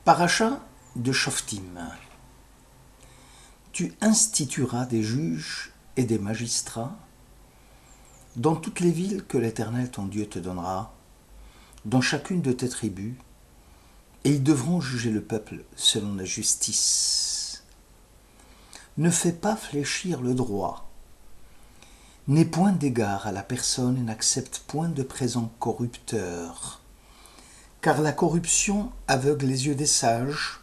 Paracha de Shoftim. Tu institueras des juges et des magistrats dans toutes les villes que l'Éternel ton Dieu te donnera, dans chacune de tes tribus, et ils devront juger le peuple selon la justice. Ne fais pas fléchir le droit, n'aie point d'égard à la personne et n'accepte point de présent corrupteur, car la corruption aveugle les yeux des sages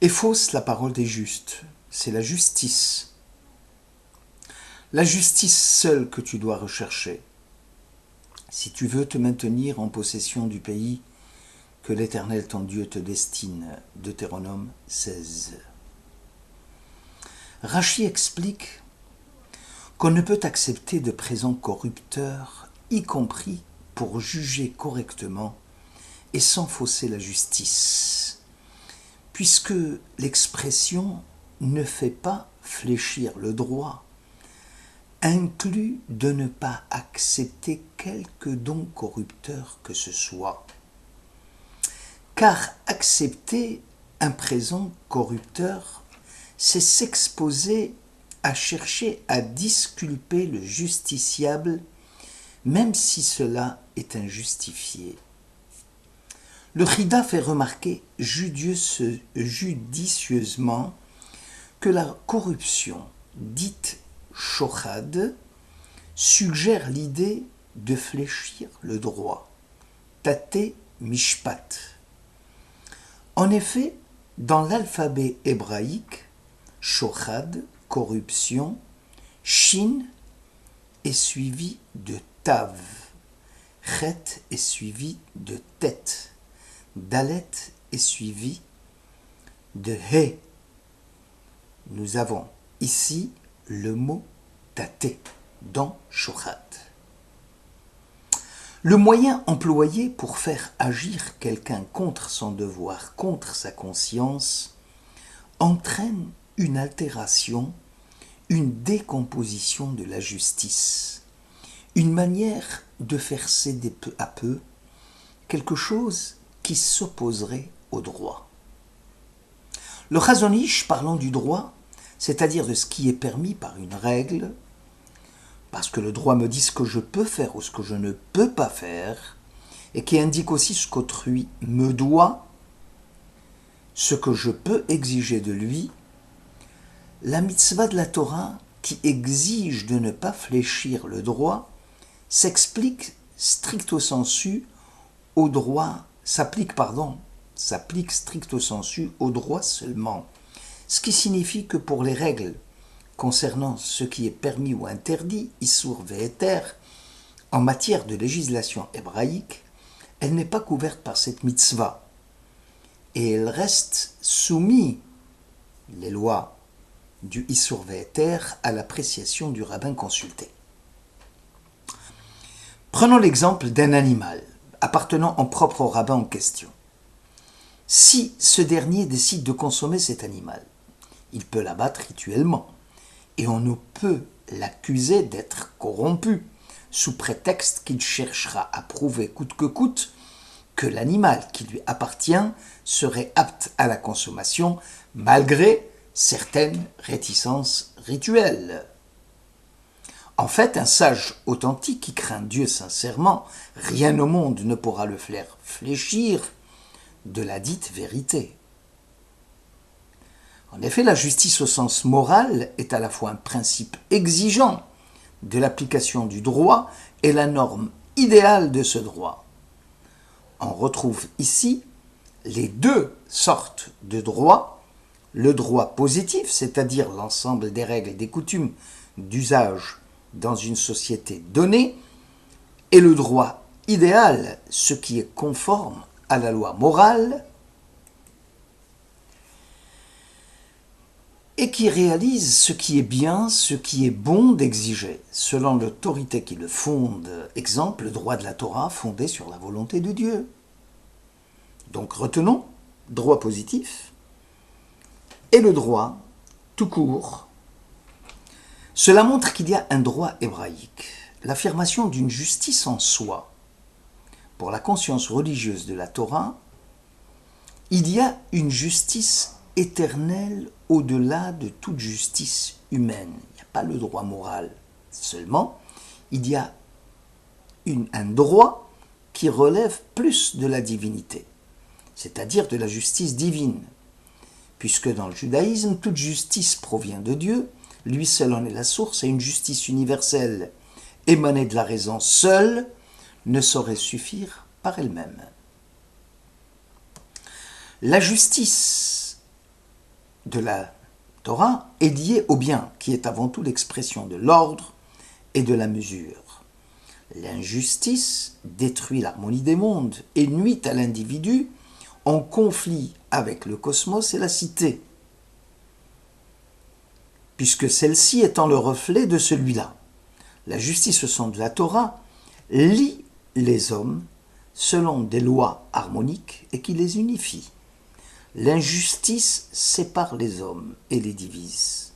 et fausse la parole des justes. C'est la justice seule que tu dois rechercher, si tu veux te maintenir en possession du pays que l'Éternel ton Dieu te destine. Deutéronome 16. Rachi explique qu'on ne peut accepter de présent corrupteur, y compris pour juger correctement et sans fausser la justice, puisque l'expression « ne fait pas fléchir le droit » inclut de ne pas accepter quelque don corrupteur que ce soit. Car accepter un présent corrupteur, c'est s'exposer à chercher à disculper le justiciable, même si cela est injustifié. Le Rida fait remarquer judicieusement que la corruption dite shochad suggère l'idée de fléchir le droit, tate mishpat. En effet, dans l'alphabet hébraïque, shochad, corruption, shin est suivi de tav, chet est suivi de tet, dalet est suivi de he. Nous avons ici le mot tate dans shochad. Le moyen employé pour faire agir quelqu'un contre son devoir, contre sa conscience, entraîne une altération, une décomposition de la justice, une manière de faire céder peu à peu quelque chose qui s'opposerait au droit. Le Chazon Ish, parlant du droit, c'est-à-dire de ce qui est permis par une règle, parce que le droit me dit ce que je peux faire ou ce que je ne peux pas faire, et qui indique aussi ce qu'autrui me doit, ce que je peux exiger de lui, la mitzvah de la Torah, qui exige de ne pas fléchir le droit, s'applique stricto sensu au droit seulement. Ce qui signifie que pour les règles concernant ce qui est permis ou interdit, Issur ve'eter, en matière de législation hébraïque, elle n'est pas couverte par cette mitzvah. Et elle reste soumise, les lois du Issur ve'eter, à l'appréciation du rabbin consulté. Prenons l'exemple d'un animal appartenant en propre au rabbin en question. Si ce dernier décide de consommer cet animal, il peut l'abattre rituellement, et on ne peut l'accuser d'être corrompu, sous prétexte qu'il cherchera à prouver coûte que coûte que l'animal qui lui appartient serait apte à la consommation, malgré certaines réticences rituelles. En fait, un sage authentique qui craint Dieu sincèrement, rien au monde ne pourra le faire fléchir de la dite vérité. En effet, la justice au sens moral est à la fois un principe exigeant de l'application du droit et la norme idéale de ce droit. On retrouve ici les deux sortes de droit, le droit positif, c'est-à-dire l'ensemble des règles et des coutumes d'usage dans une société donnée, et le droit idéal, ce qui est conforme à la loi morale et qui réalise ce qui est bien, ce qui est bon d'exiger, selon l'autorité qui le fonde. Exemple, le droit de la Torah fondé sur la volonté de Dieu. Donc retenons, droit positif et le droit tout court. Cela montre qu'il y a un droit hébraïque, l'affirmation d'une justice en soi. Pour la conscience religieuse de la Torah, Il y a une justice éternelle au-delà de toute justice humaine. Il n'y a pas le droit moral seulement, il y a un droit qui relève plus de la divinité, c'est-à-dire de la justice divine, puisque dans le judaïsme, toute justice provient de Dieu, lui seul en est la source, et une justice universelle émanée de la raison seule ne saurait suffire par elle-même. La justice de la Torah est liée au bien, qui est avant tout l'expression de l'ordre et de la mesure. L'injustice détruit l'harmonie des mondes et nuit à l'individu en conflit avec le cosmos et la cité, puisque celle-ci étant le reflet de celui-là. La justice au sens de la Torah lie les hommes selon des lois harmoniques et qui les unifient. L'injustice sépare les hommes et les divise.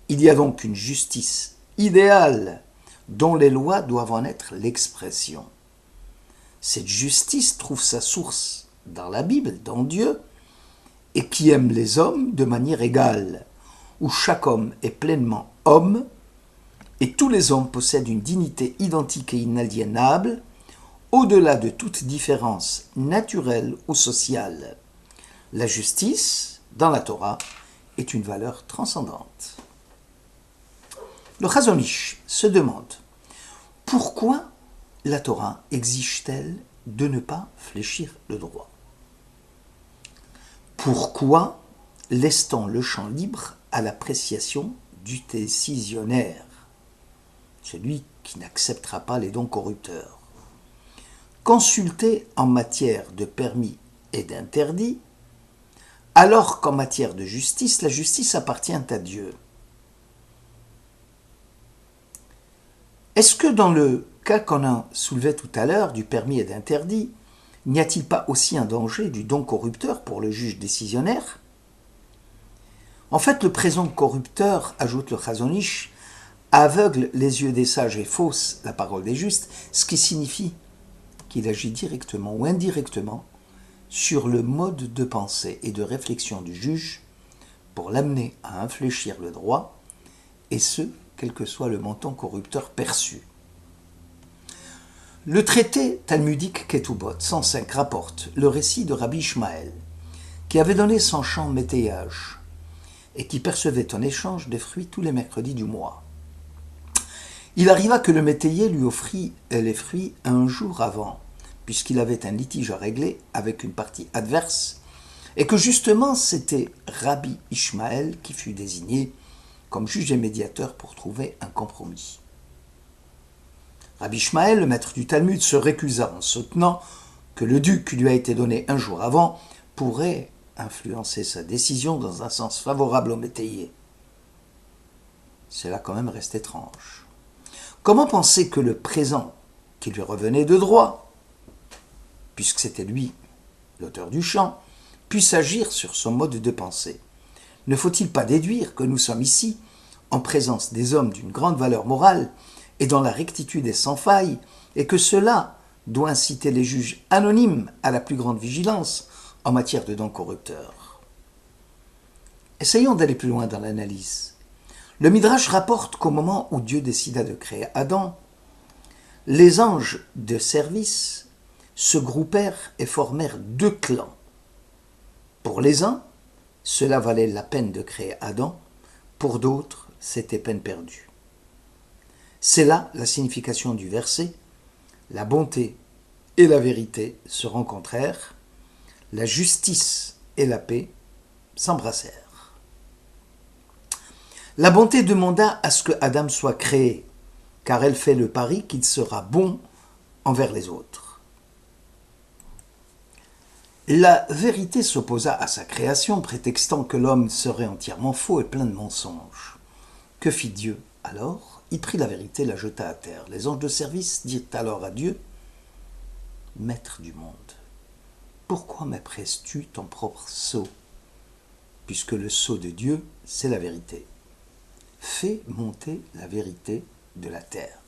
Il y a donc une justice idéale dont les lois doivent en être l'expression. Cette justice trouve sa source dans la Bible, dans Dieu, et qui aime les hommes de manière égale, où chaque homme est pleinement homme, et tous les hommes possèdent une dignité identique et inaliénable, au-delà de toute différence naturelle ou sociale. La justice, dans la Torah, est une valeur transcendante. Le Chazon Ish se demande pourquoi la Torah exige-t-elle de ne pas fléchir le droit? Pourquoi laisse-t-on le champ libre à l'appréciation du décisionnaire, celui qui n'acceptera pas les dons corrupteurs? Consulter en matière de permis et d'interdit, alors qu'en matière de justice, la justice appartient à Dieu. Est-ce que dans le cas qu'on a soulevé tout à l'heure du permis et d'interdit, n'y a-t-il pas aussi un danger du don corrupteur pour le juge décisionnaire? En fait, le présent corrupteur, ajoute le Chazon Ish, aveugle les yeux des sages et fausse la parole des justes, ce qui signifie qu'il agit directement ou indirectement sur le mode de pensée et de réflexion du juge pour l'amener à infléchir le droit, et ce, quel que soit le montant corrupteur perçu. Le traité talmudique Ketubot 105 rapporte le récit de Rabbi Ishmael, qui avait donné son champ métayage et qui percevait en échange des fruits tous les mercredis du mois. Il arriva que le métayer lui offrit les fruits un jour avant, puisqu'il avait un litige à régler avec une partie adverse, et que justement c'était Rabbi Ishmael qui fut désigné comme juge et médiateur pour trouver un compromis. Rabbi Ishmael, le maître du Talmud, se récusa en soutenant que le dû qui lui a été donné un jour avant pourrait influencer sa décision dans un sens favorable au métayer. Cela quand même reste étrange. Comment penser que le présent qui lui revenait de droit, puisque c'était lui l'auteur du chant, puisse agir sur son mode de pensée? Ne faut-il pas déduire que nous sommes ici en présence des hommes d'une grande valeur morale et dont la rectitude est sans faille, et que cela doit inciter les juges anonymes à la plus grande vigilance en matière de dons corrupteurs? Essayons d'aller plus loin dans l'analyse. Le Midrash rapporte qu'au moment où Dieu décida de créer Adam, les anges de service se groupèrent et formèrent deux clans. Pour les uns, cela valait la peine de créer Adam, pour d'autres, c'était peine perdue. C'est là la signification du verset. La bonté et la vérité se rencontrèrent, la justice et la paix s'embrassèrent. La bonté demanda à ce que Adam soit créé, car elle fait le pari qu'il sera bon envers les autres. La vérité s'opposa à sa création, prétextant que l'homme serait entièrement faux et plein de mensonges. Que fit Dieu alors? Il prit la vérité, la jeta à terre. Les anges de service dirent alors à Dieu: Maître du monde, pourquoi méprises-tu ton propre sceau? Puisque le sceau de Dieu, c'est la vérité. Fais monter la vérité de la terre.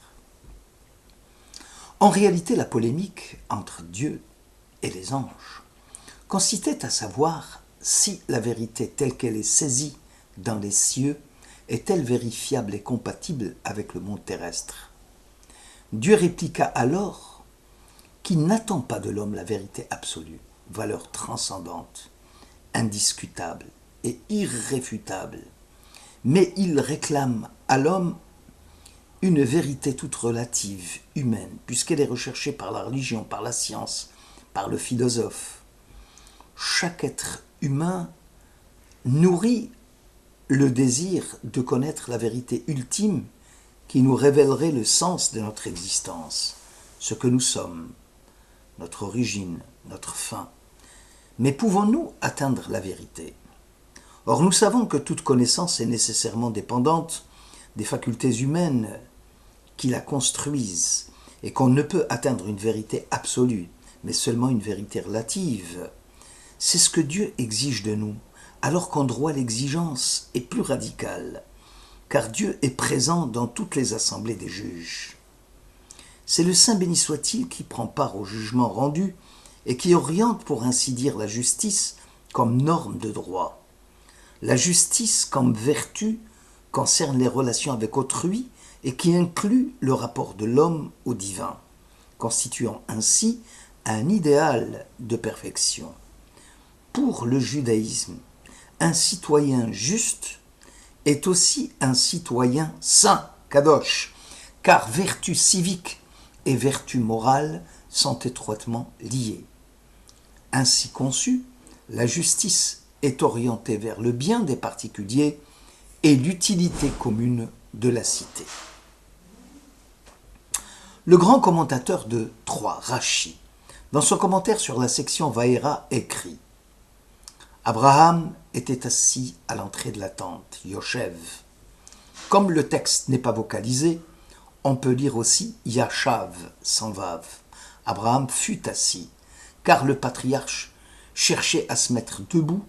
En réalité, la polémique entre Dieu et les anges consistait à savoir si la vérité telle qu'elle est saisie dans les cieux est-elle vérifiable et compatible avec le monde terrestre. Dieu répliqua alors qu'il n'attend pas de l'homme la vérité absolue, valeur transcendante, indiscutable et irréfutable, mais il réclame à l'homme une vérité toute relative, humaine, puisqu'elle est recherchée par la religion, par la science, par le philosophe. Chaque être humain nourrit le désir de connaître la vérité ultime qui nous révélerait le sens de notre existence, ce que nous sommes, notre origine, notre fin. Mais pouvons-nous atteindre la vérité ? Or, nous savons que toute connaissance est nécessairement dépendante des facultés humaines qui la construisent et qu'on ne peut atteindre une vérité absolue, mais seulement une vérité relative. C'est ce que Dieu exige de nous, alors qu'en droit l'exigence est plus radicale, car Dieu est présent dans toutes les assemblées des juges. C'est le Saint béni soit-il qui prend part au jugement rendu et qui oriente pour ainsi dire la justice comme norme de droit. La justice comme vertu concerne les relations avec autrui et qui inclut le rapport de l'homme au divin, constituant ainsi un idéal de perfection. Pour le judaïsme, un citoyen juste est aussi un citoyen saint, kadosh, car vertu civique et vertu morale sont étroitement liées. Ainsi conçue, la justice est orientée vers le bien des particuliers et l'utilité commune de la cité. Le grand commentateur de Troyes, Rashi, dans son commentaire sur la section Vaïra, écrit « Abraham était assis à l'entrée de la tente, Yoshev. Comme le texte n'est pas vocalisé, on peut lire aussi Yashav, sans vav. Abraham fut assis, car le patriarche cherchait à se mettre debout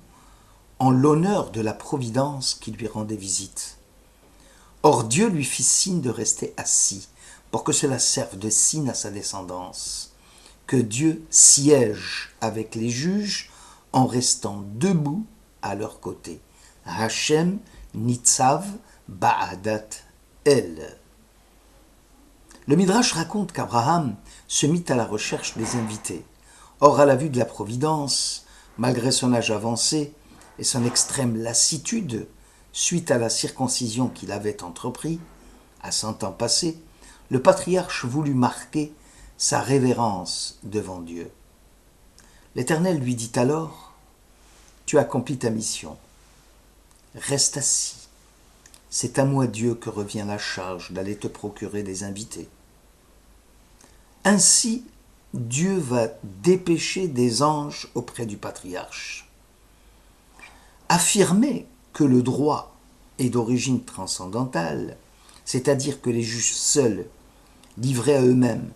en l'honneur de la providence qui lui rendait visite. Or Dieu lui fit signe de rester assis, pour que cela serve de signe à sa descendance, que Dieu siège avec les juges en restant debout à leur côté. Hachem Nitzav Ba'adat El. Le Midrash raconte qu'Abraham se mit à la recherche des invités. Or, à la vue de la providence, malgré son âge avancé et son extrême lassitude, suite à la circoncision qu'il avait entrepris, à 100 ans passés, le patriarche voulut marquer sa révérence devant Dieu. L'Éternel lui dit alors « Tu accomplis ta mission. Reste assis. C'est à moi, Dieu, que revient la charge d'aller te procurer des invités. » Ainsi, Dieu va dépêcher des anges auprès du patriarche. Affirmer que le droit est d'origine transcendantale, c'est-à-dire que les juges seuls, livrés à eux-mêmes,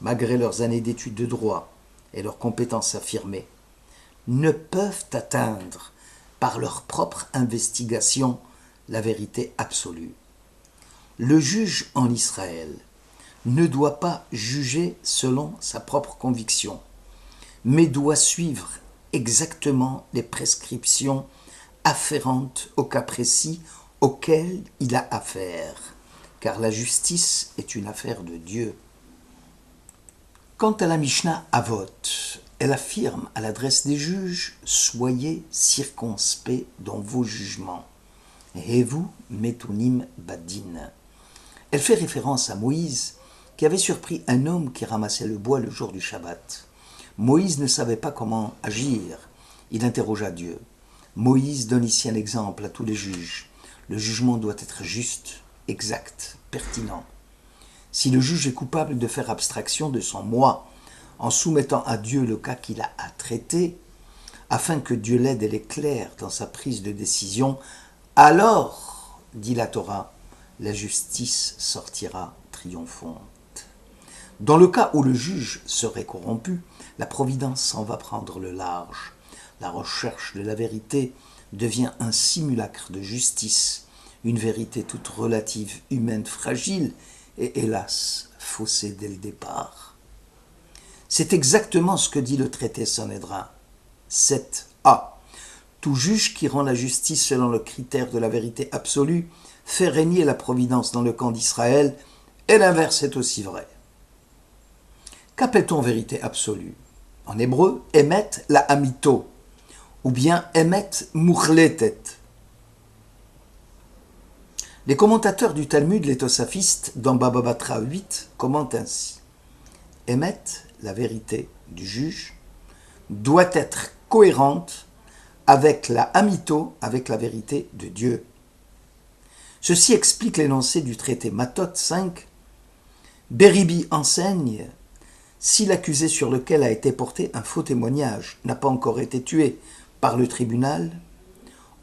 malgré leurs années d'études de droit et leurs compétences affirmées, ne peuvent atteindre par leur propre investigation la vérité absolue. Le juge en Israël ne doit pas juger selon sa propre conviction, mais doit suivre exactement les prescriptions afférentes au cas précis auquel il a affaire, car la justice est une affaire de Dieu. Quant à la Mishnah Avot, elle affirme à l'adresse des juges « Soyez circonspects dans vos jugements ». Hevu metunim badin. Elle fait référence à Moïse qui avait surpris un homme qui ramassait le bois le jour du Shabbat. Moïse ne savait pas comment agir. Il interrogea Dieu. Moïse donne ici un exemple à tous les juges. Le jugement doit être juste, exact, pertinent. Si le juge est coupable de faire abstraction de son moi en soumettant à Dieu le cas qu'il a à traiter, afin que Dieu l'aide et l'éclaire dans sa prise de décision, alors, dit la Torah, la justice sortira triomphante. Dans le cas où le juge serait corrompu, la providence s'en va prendre le large. La recherche de la vérité devient un simulacre de justice, une vérité toute relative, humaine, fragile et hélas, faussée dès le départ. C'est exactement ce que dit le traité Sanhédrin. 7a. Tout juge qui rend la justice selon le critère de la vérité absolue fait régner la providence dans le camp d'Israël, et l'inverse est aussi vrai. Qu'appelle-t-on vérité absolue? En hébreu, emet la amito, ou bien emet muchletet. Les commentateurs du Talmud, les Tosafistes, dans Baba Batra 8, commentent ainsi. Emet, la vérité du juge, doit être cohérente avec la amito, avec la vérité de Dieu. Ceci explique l'énoncé du traité Matot 5. Beribi enseigne, si l'accusé sur lequel a été porté un faux témoignage n'a pas encore été tué par le tribunal,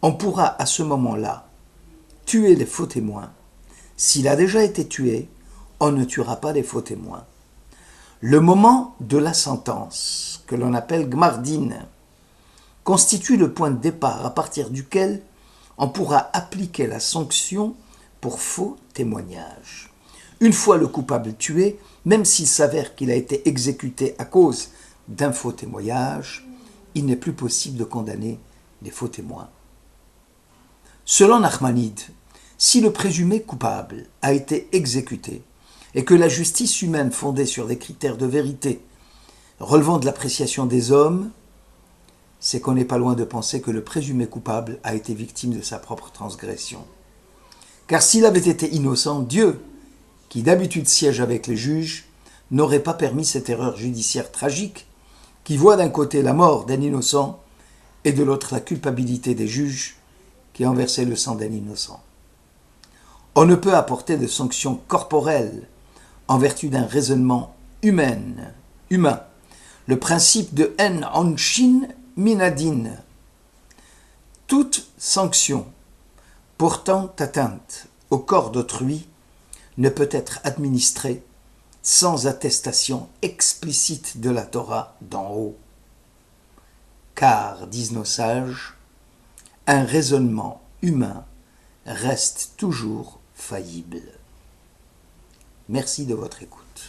on pourra à ce moment-là tuer les faux témoins. S'il a déjà été tué, on ne tuera pas les faux témoins. Le moment de la sentence, que l'on appelle Gmardin, constitue le point de départ à partir duquel on pourra appliquer la sanction pour faux témoignage. Une fois le coupable tué, même s'il s'avère qu'il a été exécuté à cause d'un faux témoignage, il n'est plus possible de condamner les faux témoins. Selon Nachmanide, si le présumé coupable a été exécuté et que la justice humaine fondée sur des critères de vérité relevant de l'appréciation des hommes, c'est qu'on n'est pas loin de penser que le présumé coupable a été victime de sa propre transgression. Car s'il avait été innocent, Dieu, qui d'habitude siège avec les juges, n'aurait pas permis cette erreur judiciaire tragique qui voit d'un côté la mort d'un innocent et de l'autre la culpabilité des juges qui ont versé le sang d'un innocent. On ne peut apporter de sanctions corporelles en vertu d'un raisonnement humain. Le principe de en onshin minadin. Toute sanction portant atteinte au corps d'autrui ne peut être administrée sans attestation explicite de la Torah d'en haut. Car, disent nos sages, un raisonnement humain reste toujours faillible. Merci de votre écoute.